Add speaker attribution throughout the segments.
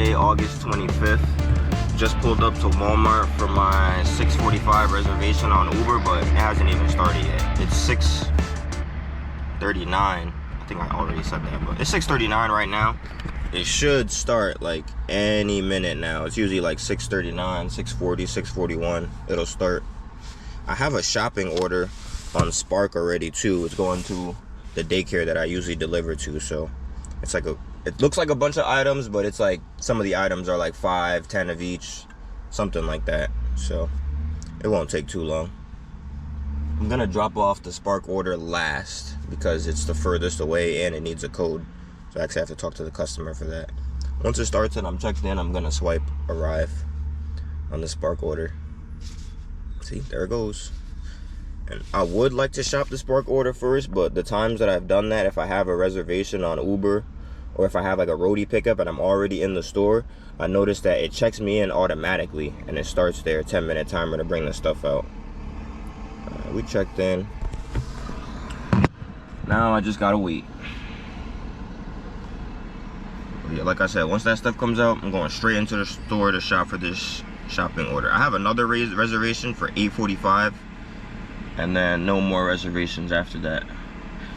Speaker 1: Friday, August 25th. Just pulled up to Walmart for my 6:45 reservation on Uber, but it hasn't even started yet. It's 6:39. I think I already said that, but it's 6:39 right now. It should start like any minute now. It's usually like 6:39, 6:40, 6:41. It'll start. I have a shopping order on Spark already too. It's going to the daycare that I usually deliver to, so it's like it looks like a bunch of items, but it's like some of the items are like 5, 10 of each, something like that. So it won't take too long. I'm gonna drop off the Spark order last because it's the furthest away and it needs a code. So I actually have to talk to the customer for that. Once it starts and I'm checked in, I'm gonna swipe arrive on the Spark order. See, there it goes. And I would like to shop the Spark order first, but the times that I've done that, if I have a reservation on Uber or if I have like a roadie pickup and I'm already in the store, I noticed that it checks me in automatically and it starts their 10-minute timer to bring the stuff out. We checked in. Now I just gotta wait. But yeah, like I said, once that stuff comes out, I'm going straight into the store to shop for this shopping order. I have another reservation for 8:45, and then no more reservations after that.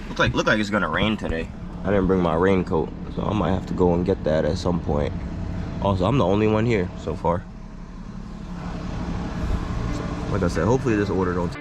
Speaker 1: Look like it's gonna rain today. I didn't bring my raincoat, so I might have to go and get that at some point. Also, I'm the only one here so far. So, like I said, hopefully this order don't.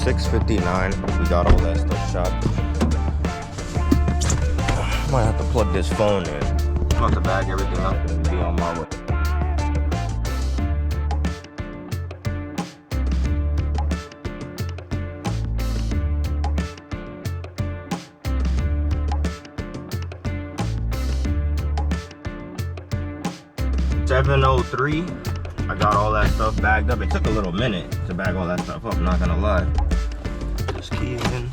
Speaker 1: $6.59. We got all that stuff shopped. Might have to plug this phone in. I'm about to bag everything up and be on my way. $7:03. I got all that stuff bagged up. It took a little minute to bag all that stuff up, I'm not gonna lie. Just keys in.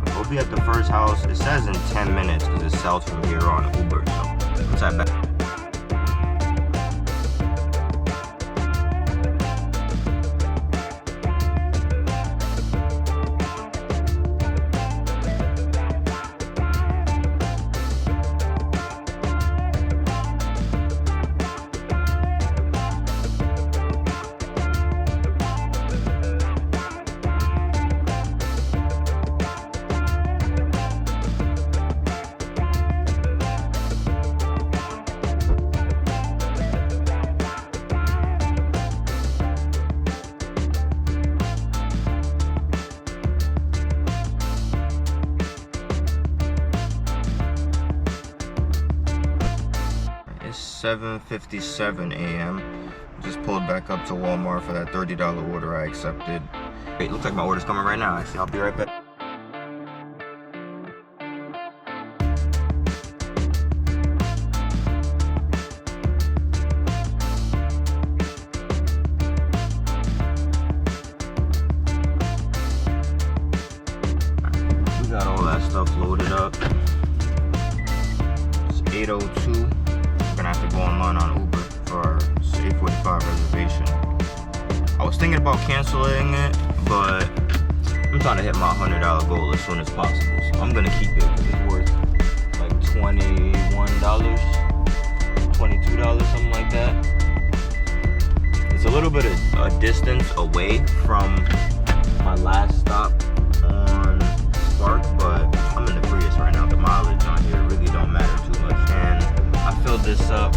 Speaker 1: We'll be at the first house. It says in 10 minutes because it sells from here on Uber. So once I back. It's 7:57 a.m. Just pulled back up to Walmart for that $30 order I accepted. Wait, looks like my order's coming right now. Actually, I'll be right back. We got all that stuff loaded up. It's 8:02. We're gonna have to go online on Uber for our 8:45 reservation. I was thinking about canceling it, but I'm trying to hit my $100 goal as soon as possible. So I'm gonna keep it because it's worth like $21, $22, something like that. It's a little bit of a distance away from my last stop on Spark, but I'm in the Prius right now. The mileage on here really don't matter too much. And I filled this up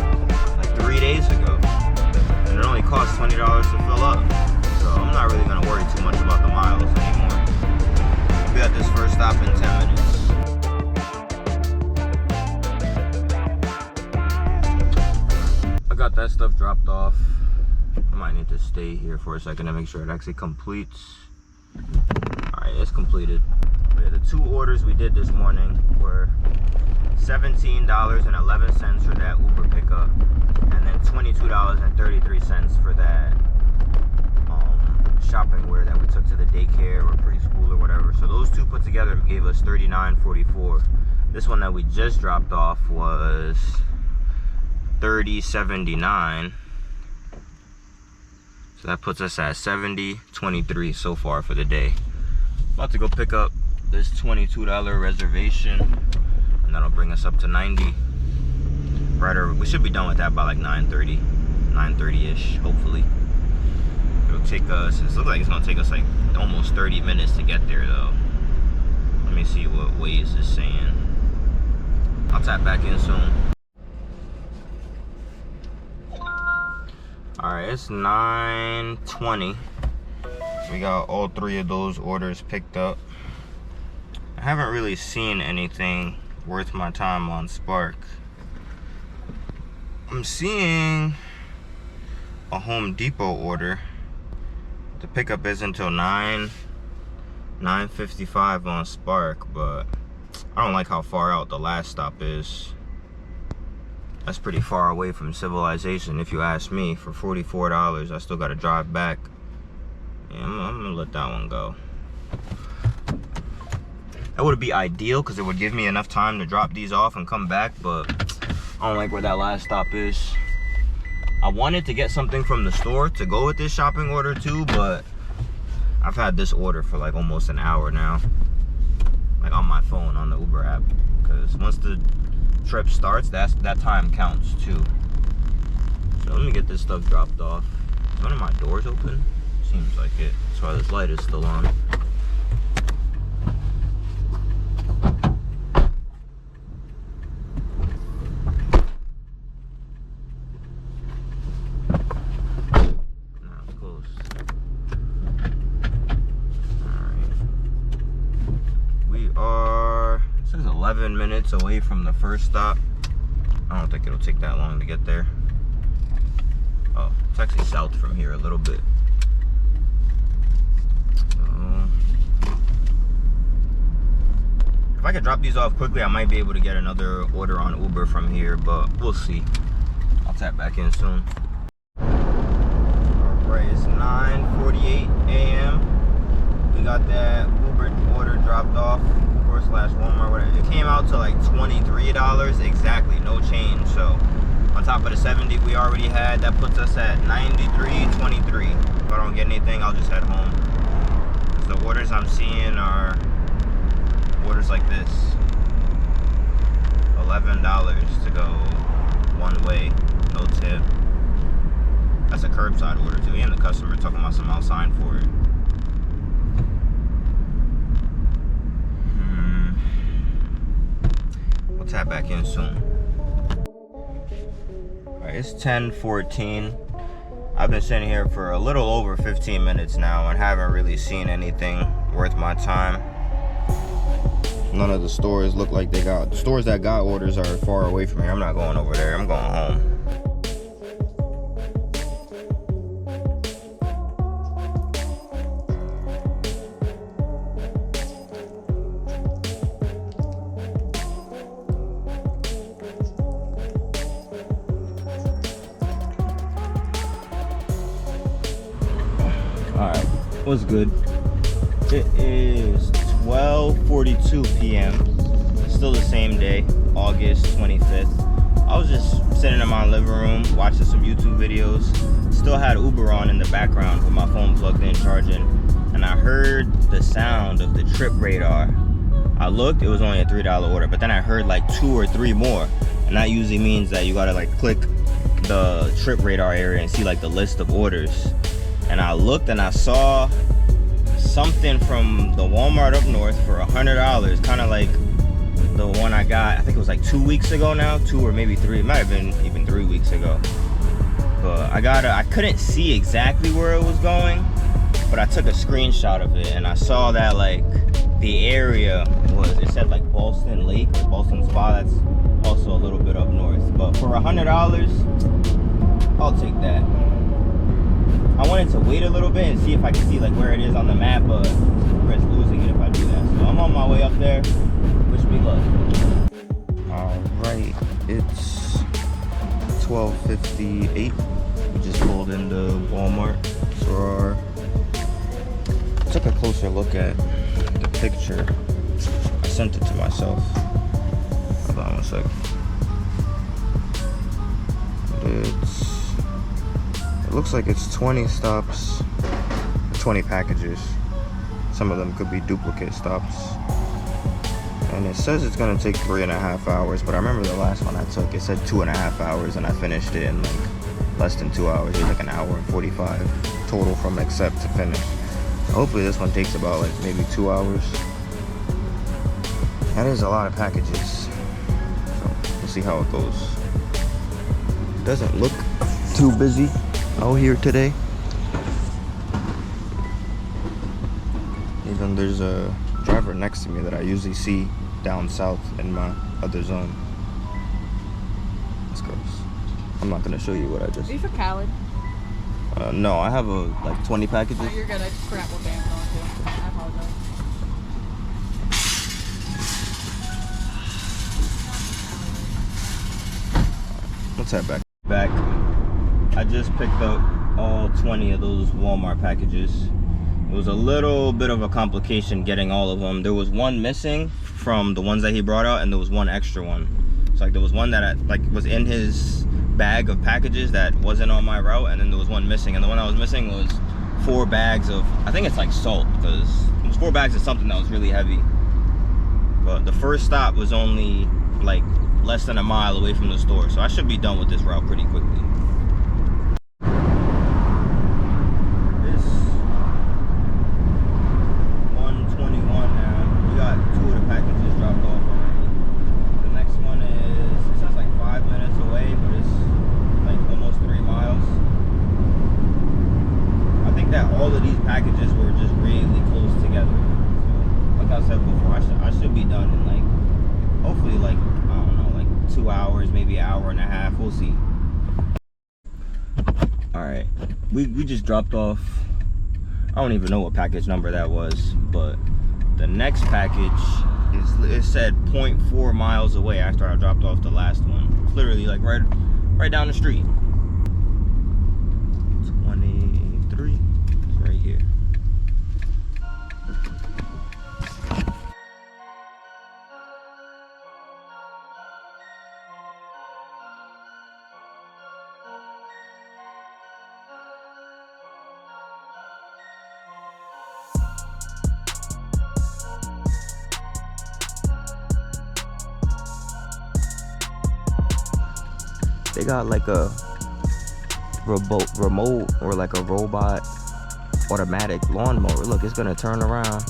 Speaker 1: like 3 days ago, and it only costs $20 to fill up. So I'm not really gonna worry too much about the miles anymore. We'll be at this first stop in 10 minutes. I got that stuff dropped off. I might need to stay here for a second to make sure it actually completes. Alright, it's completed. Yeah, the 2 orders we did this morning were $17.11 for that Uber pickup, and then $22.33 for that shopping wear that we took to the daycare or preschool or whatever. So those 2 put together gave us $39.44. This one that we just dropped off was $30.79. So that puts us at $70.23 so far for the day. About to go pick up this $22 reservation, and that'll bring us up to $90. Right, or we should be done with that by like 9:30-ish, hopefully. It'll take us, it looks like it's gonna take us like almost 30 minutes to get there though. Let me see what Waze is saying. I'll tap back in soon. Alright, it's 9:20. We got all 3 of those orders picked up. I haven't really seen anything worth my time on Spark. I'm seeing a Home Depot order. The pickup is until 9:55 on Spark, but I don't like how far out the last stop is. That's pretty far away from civilization, if you ask me. For $44, I still gotta drive back. Yeah, I'm gonna let that one go. That would be ideal because it would give me enough time to drop these off and come back, but I don't like where that last stop is. I wanted to get something from the store to go with this shopping order too, but I've had this order for like almost an hour now, like on my phone on the Uber app, because once the trip starts, that time counts too. So let me get this stuff dropped off. Is one of my doors open? Seems like it. That's why this light is still on. No, it's closed. Alright. We are, it says 11 minutes away from the first stop. I don't think it'll take that long to get there. Oh, it's actually south from here a little bit. If I could drop these off quickly, I might be able to get another order on Uber from here, but we'll see. I'll tap back in soon. Alright, it's 9:48 a.m. We got that Uber order dropped off, Uber/Walmart, whatever. It came out to like $23 exactly, no change. So on top of the 70 we already had, that puts us at $93.23. If I don't get anything, I'll just head home. The orders I'm seeing are orders like this. $11 to go one way, no tip. That's a curbside order too. And the customer talking about some else signed for it. We'll tap back in soon. Alright, it's 10:14. I've been sitting here for a little over 15 minutes now and haven't really seen anything worth my time. None of the stores look like they got, the stores that got orders are far away from here. I'm not going over there, I'm going home. Alright, what's good? It is 12:42 p.m. Still the same day, August 25th. I was just sitting in my living room watching some YouTube videos. Still had Uber on in the background with my phone plugged in charging, and I heard the sound of the trip radar. I looked, it was only a $3 order, but then I heard like 2 or 3 more, and that usually means that you gotta like click the trip radar area and see like the list of orders. And I looked and I saw something from the Walmart up north for $100, kind of like the one I got, I think it was like 2 weeks ago now, 2 or maybe 3. It might have been even 3 weeks ago. But I couldn't see exactly where it was going, but I took a screenshot of it and I saw that like the area was, it said like Boston Lake or Boston Spa. That's also a little bit up north. But for $100, I'll take that. I wanted to wait a little bit and see if I could see like where it is on the map, but I risk losing it if I do that. So I'm on my way up there. Wish me luck. Alright, it's 12:58. We just pulled into Walmart. So took a closer look at the picture. I sent it to myself. Hold on one second. It looks like it's 20 stops, 20 packages. Some of them could be duplicate stops. And it says it's gonna take 3.5 hours, but I remember the last one I took, it said 2.5 hours, and I finished it in like less than 2 hours. It was like an hour and 45 total from accept to finish. So hopefully this one takes about like maybe 2 hours. That is a lot of packages. So we'll see how it goes. Doesn't look too busy out here today. Even there's a driver next to me that I usually see down south in my other zone. That's gross. I'm not gonna show you what I just.
Speaker 2: Are you for Khaled?
Speaker 1: No, I have like 20 packages.
Speaker 2: Oh, you're good. I just forgot what band I'm on to. I apologize.
Speaker 1: Let's head back. I just picked up all 20 of those Walmart packages. It was a little bit of a complication getting all of them. There was one missing from the ones that he brought out, and there was one extra one. So like there was one that was in his bag of packages that wasn't on my route, and then there was one missing. And the one that was missing was 4 bags of, I think it's like salt, because it was 4 bags of something that was really heavy. But the first stop was only like less than a mile away from the store, so I should be done with this route pretty quickly. It's 1:21 now. We got 2 of the packages dropped off already. The next one is, it says like 5 minutes away, but it's like almost 3 miles. I think that all of these packages were just really close together. So, like I said before, I should be done in like, hopefully like, 2 hours, maybe an hour and a half. We'll see. All right, we just dropped off, I don't even know what package number that was, but the next package it said 0.4 miles away after I dropped off the last one. It's literally like right down the street. 23 is right here. They got like a remote or like a robot automatic lawnmower. Look, it's gonna turn around.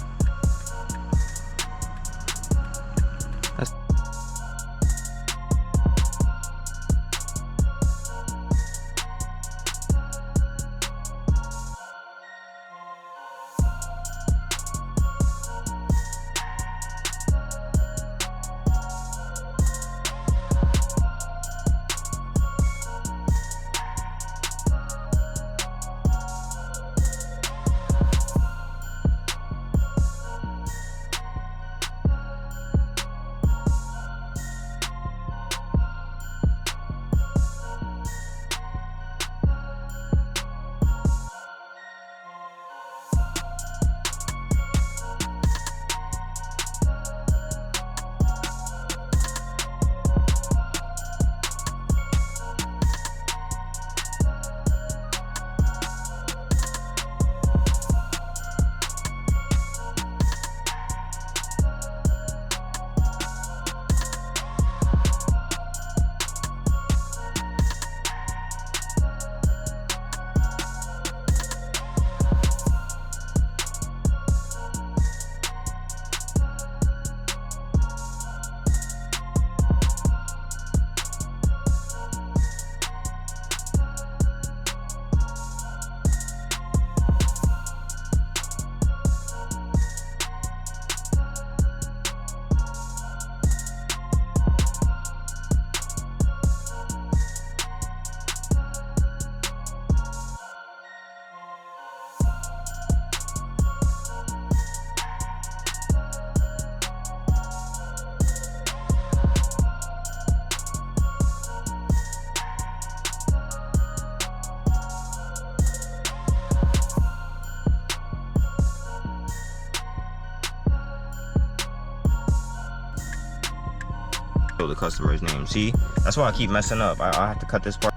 Speaker 1: show the customer's name. See, that's why I keep messing up. I have to cut this part.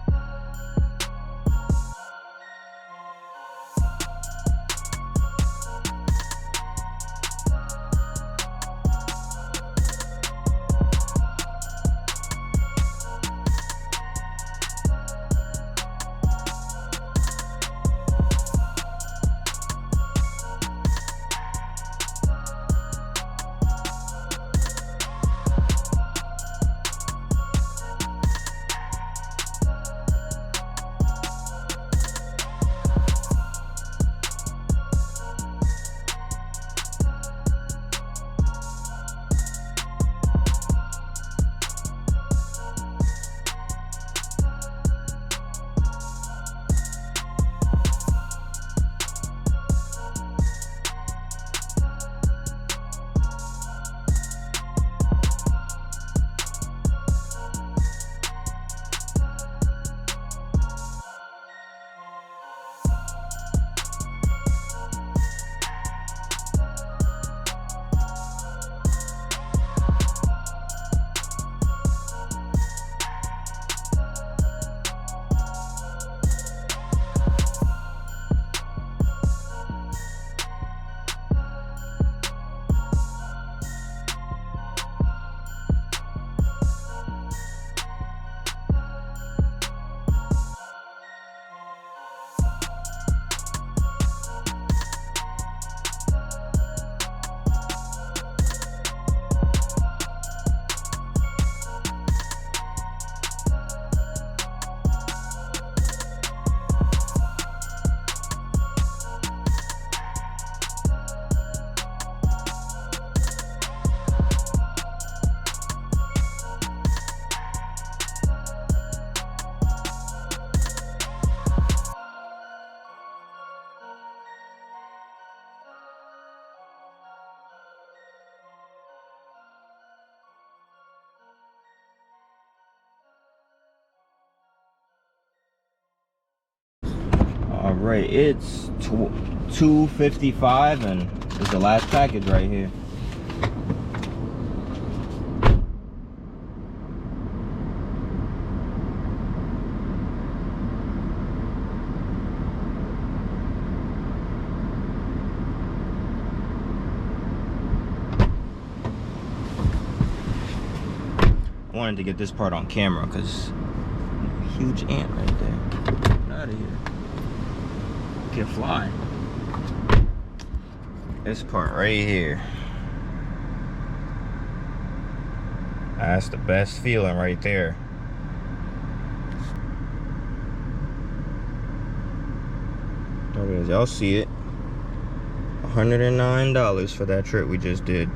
Speaker 1: All right, it's 2:55 and it's the last package right here. I wanted to get this part on camera because huge ant right there. Get out of here. Can fly. This part right here. That's the best feeling right there. There it is. Y'all see it. $109 for that trip we just did.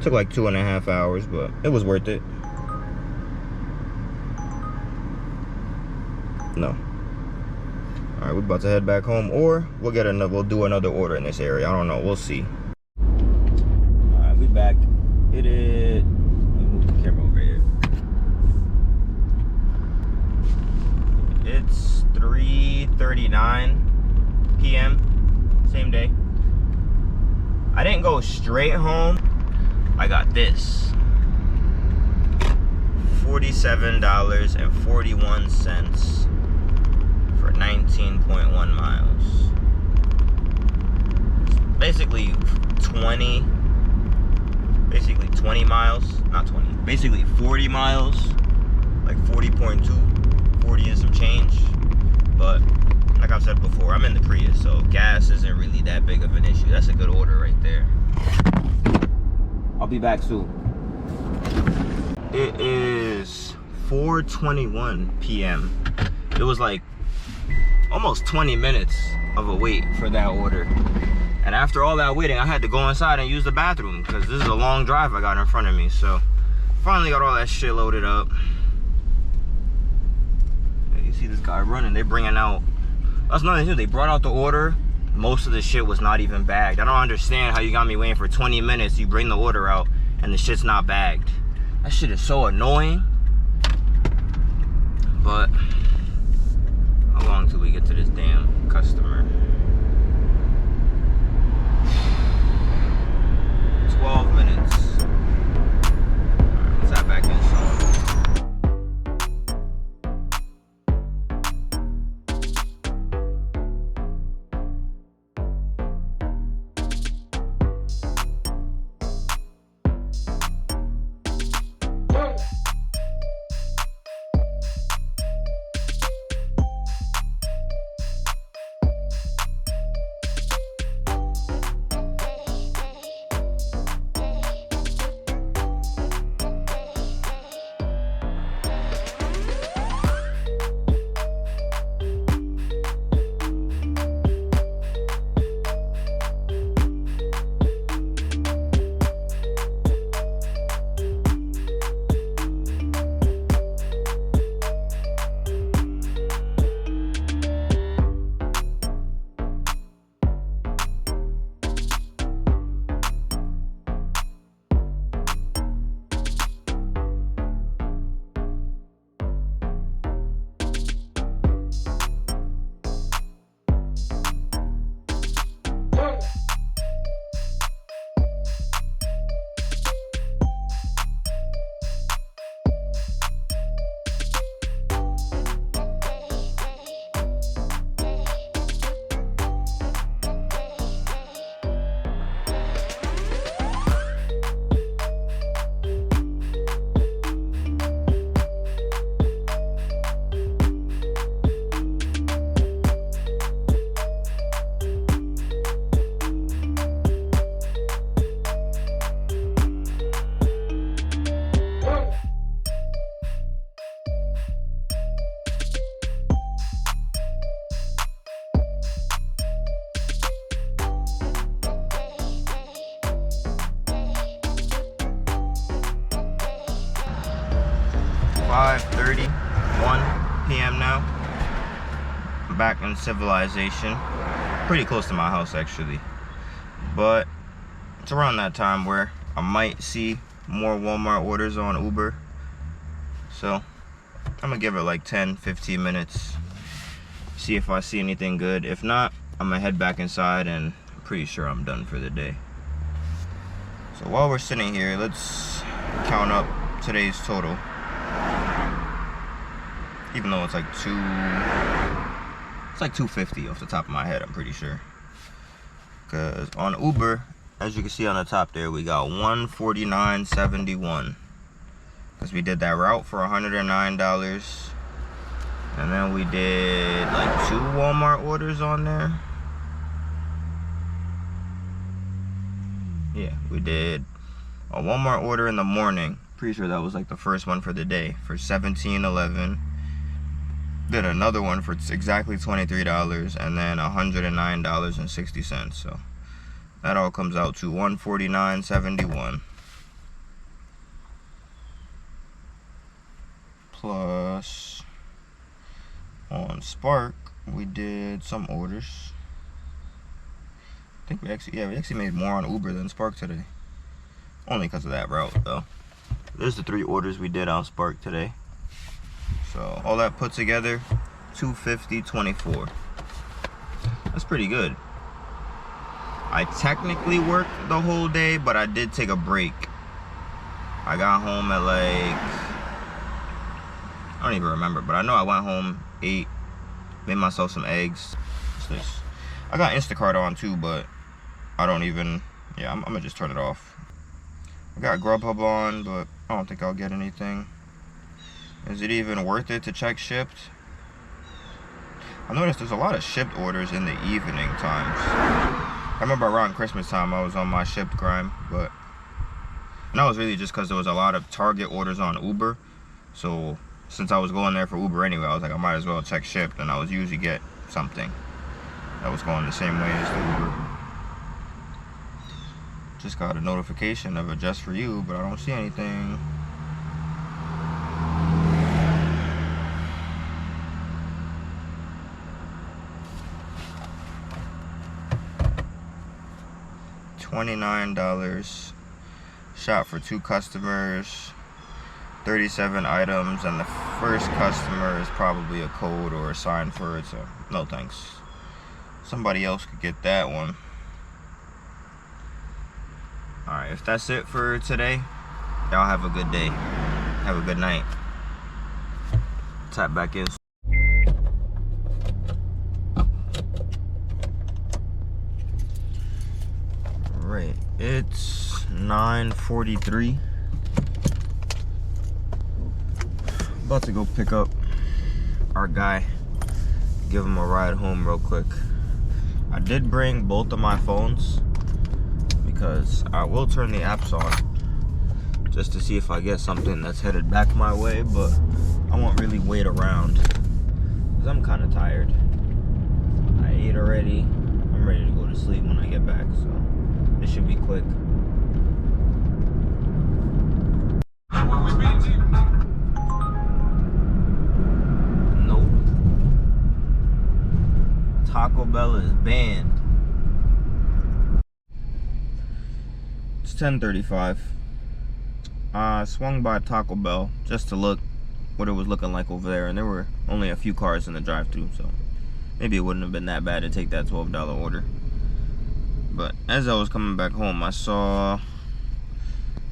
Speaker 1: Took like 2.5 hours, but it was worth it. No. All right, we're about to head back home, or we'll do another order in this area. I don't know. We'll see. All right, we back. It is. Let me move the camera over here. It's 3:39 p.m. Same day. I didn't go straight home. I got this. $47.41. 19.1 miles. Basically 20 miles, not 20, basically 40 miles, like 40.2, 40 and some change. But like I've said before, I'm in the Prius, so gas isn't really that big of an issue. That's a good order right there. I'll be back soon. It is 4:21 p.m. It was like almost 20 minutes of a wait for that order. And after all that waiting, I had to go inside and use the bathroom because this is a long drive I got in front of me. So finally got all that shit loaded up. And you see this guy running. They're bringing out, that's another thing, they brought out the order. Most of the shit was not even bagged. I don't understand how you got me waiting for 20 minutes. You bring the order out and the shit's not bagged. That shit is so annoying. But how long till we get to this damn customer? 12 minutes. Alright, let's head back inside. 5:31 p.m. now. I'm back in civilization. Pretty close to my house actually. But it's around that time where I might see more Walmart orders on Uber. So I'm gonna give it like 10-15 minutes. See if I see anything good. If not, I'm gonna head back inside and I'm pretty sure I'm done for the day. So while we're sitting here, let's count up today's total. Even though it's like $250 off the top of my head, I'm pretty sure. Because on Uber, as you can see on the top there, we got $149.71. Because we did that route for $109. And then we did like 2 Walmart orders on there. Yeah, we did a Walmart order in the morning. Pretty sure that was like the first one for the day for $17.11. Did another one for exactly $23, and then $109.60. So that all comes out to $149.71. Plus, on Spark, we did some orders. I think we actually made more on Uber than Spark today. Only because of that route, though. There's the 3 orders we did on Spark today. So all that put together, $250.24. That's pretty good. I technically worked the whole day, but I did take a break. I got home at like, I don't even remember, but I know I went home, ate, made myself some eggs. What's this? I got Instacart on too, but I don't even, yeah, I'm gonna just turn it off. I got Grubhub on, but I don't think I'll get anything. Is it even worth it to check shipped? I noticed there's a lot of shipped orders in the evening times. I remember around Christmas time I was on my shipped grind, but and that was really just because there was a lot of Target orders on Uber. So since I was going there for Uber anyway, I was like, I might as well check shipped, and I was usually get something that was going the same way as the Uber. Just got a notification of it just for you, but I don't see anything. $29 shop for 2 customers, 37 items, and the first customer is probably a code or a sign for it, so no thanks. Somebody else could get that one. Alright, if that's it for today, y'all have a good day. Have a good night. Tap back in. Right, it's 9:43. About to go pick up our guy, give him a ride home real quick. I did bring both of my phones because I will turn the apps on just to see if I get something that's headed back my way, but I won't really wait around because I'm kind of tired. I ate already. I'm ready to go to sleep when I get back, so it should be quick. Nope. Taco Bell is banned. It's 10:35. I swung by Taco Bell just to look what it was looking like over there, and there were only a few cars in the drive-thru, so maybe it wouldn't have been that bad to take that $12 order. But as I was coming back home, I saw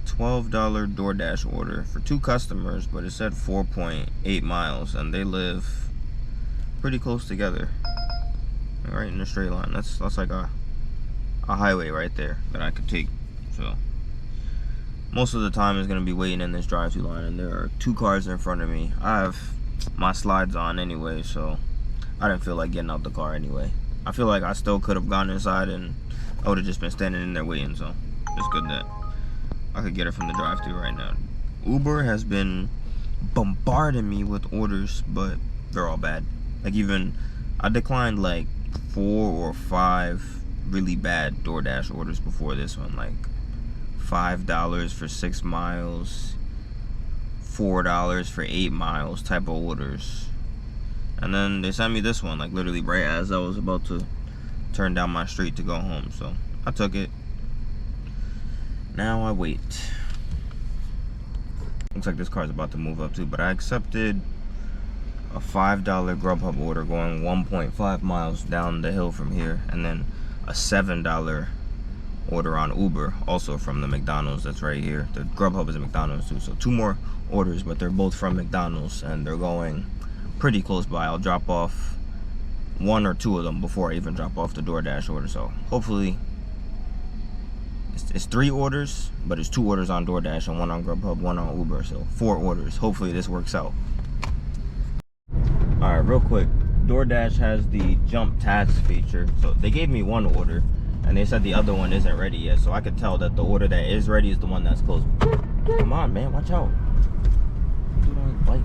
Speaker 1: $12 DoorDash order for 2 customers, but it said 4.8 miles, and they live pretty close together, right in a straight line. That's like a highway right there that I could take. So most of the time is gonna be waiting in this drive-thru line, and there are 2 cars in front of me. I have my slides on anyway, so I didn't feel like getting out the car anyway. I feel like I still could have gone inside and I would have just been standing in there waiting, so it's good that I could get it from the drive-thru right now. Uber has been bombarding me with orders, but they're all bad. Like, even I declined like 4 or 5 really bad DoorDash orders before this one, like $5 for 6 miles, $4 for 8 miles type of orders. And then they sent me this one, like literally right as I was about to turn down my street to go home. So I took it. Now I wait. Looks like this car's about to move up too, but I accepted a $5 Grubhub order going 1.5 miles down the hill from here, and then a $7 order on Uber, also from the McDonald's that's right here. The Grubhub is a McDonald's too, so 2 more orders, but they're both from McDonald's and they're going pretty close by. I'll drop off 1 or 2 of them before I even drop off the DoorDash order. So hopefully it's 3 orders, but it's 2 orders on DoorDash and 1 on Grubhub, 1 on Uber, so 4 orders. Hopefully this works out. All right, real quick, DoorDash has the jump tax feature. So they gave me 1 order and they said the other one isn't ready yet, so I could tell that the order that is ready is the one that's closed. Come on, man, watch out. Dude, don't bite.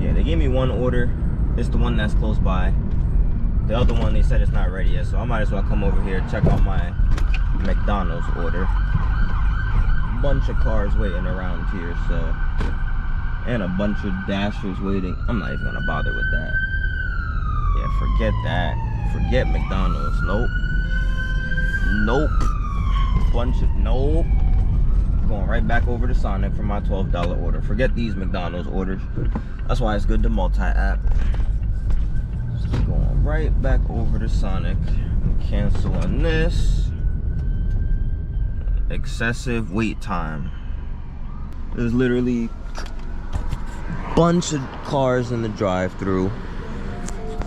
Speaker 1: Yeah, they gave me 1 order. It's the one that's close by. The other one, they said it's not ready yet, so I might as well come over here, check out my McDonald's order. Bunch of cars waiting around here, so, and a bunch of dashers waiting. I'm not even gonna bother with that. Yeah, forget that. Forget McDonald's. Nope. Nope. Going right back over to Sonic for my $12 order. Forget these McDonald's orders. That's why it's good to multi-app. Just going right back over to Sonic and canceling this. Excessive wait time. There's literally a bunch of cars in the drive-thru,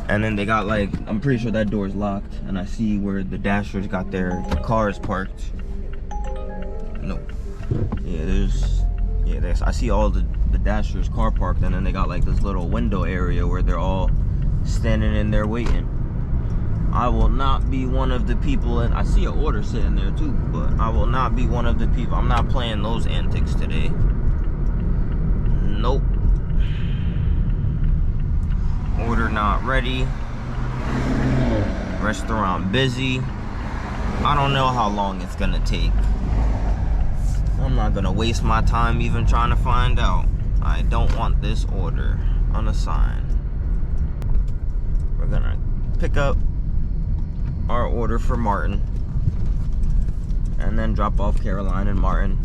Speaker 1: and then they got like, I'm pretty sure that door's locked, and I see where the dashers got their cars parked. No. Yeah, I see all the dashers car parked, and then they got like this little window area where they're all standing in there waiting. I will not be one of the people, and I see an order sitting there too, but I will not be one of the people. I'm not playing those antics today. Nope. Order not ready. Restaurant busy. I don't know how long it's gonna take. I'm not gonna waste my time even trying to find out. I don't want this order unassigned. We're gonna pick up our order for Martin, and then drop off Caroline and Martin,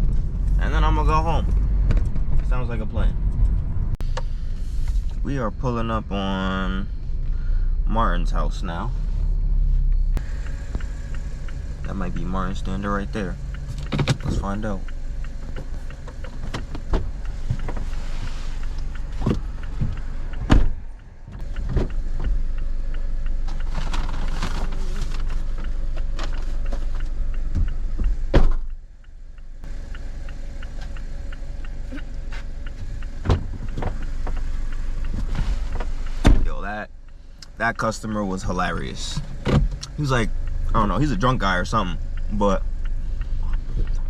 Speaker 1: and then I'm gonna go home. Sounds like a plan. We are pulling up on Martin's house now. That might be Martin's standing right there. Let's find out. That customer was hilarious. He was like, I don't know, he's a drunk guy or something, but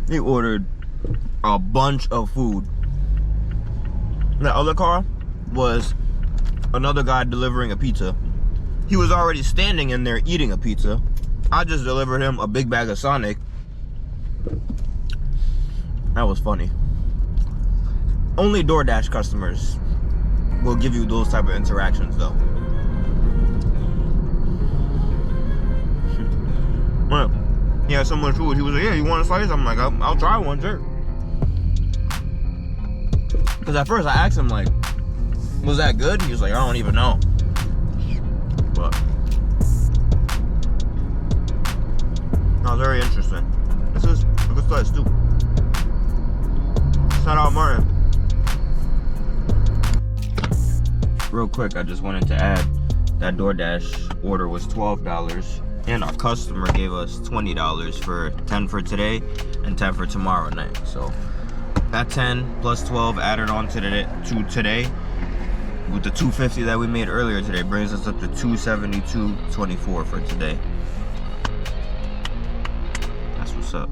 Speaker 1: he ordered a bunch of food. The other car was another guy delivering a pizza. He was already standing in there eating a pizza. I just delivered him a big bag of Sonic. That was funny. Only DoorDash customers will give you those type of interactions though. Well, he had so much food. He was like, yeah, you want a slice? I'm like, I'll try one, sure. Because at first I asked him, like, was that good? He was like, I don't even know. But no, very interesting. This is a good slice too. Shout out Martin. Real quick, I just wanted to add that DoorDash order was $12. And our customer gave us $20 for 10 for today and 10 for tomorrow night. So that 10 plus 12 added on to today with the $250 that we made earlier today brings us up to $272.24 for today. That's what's up.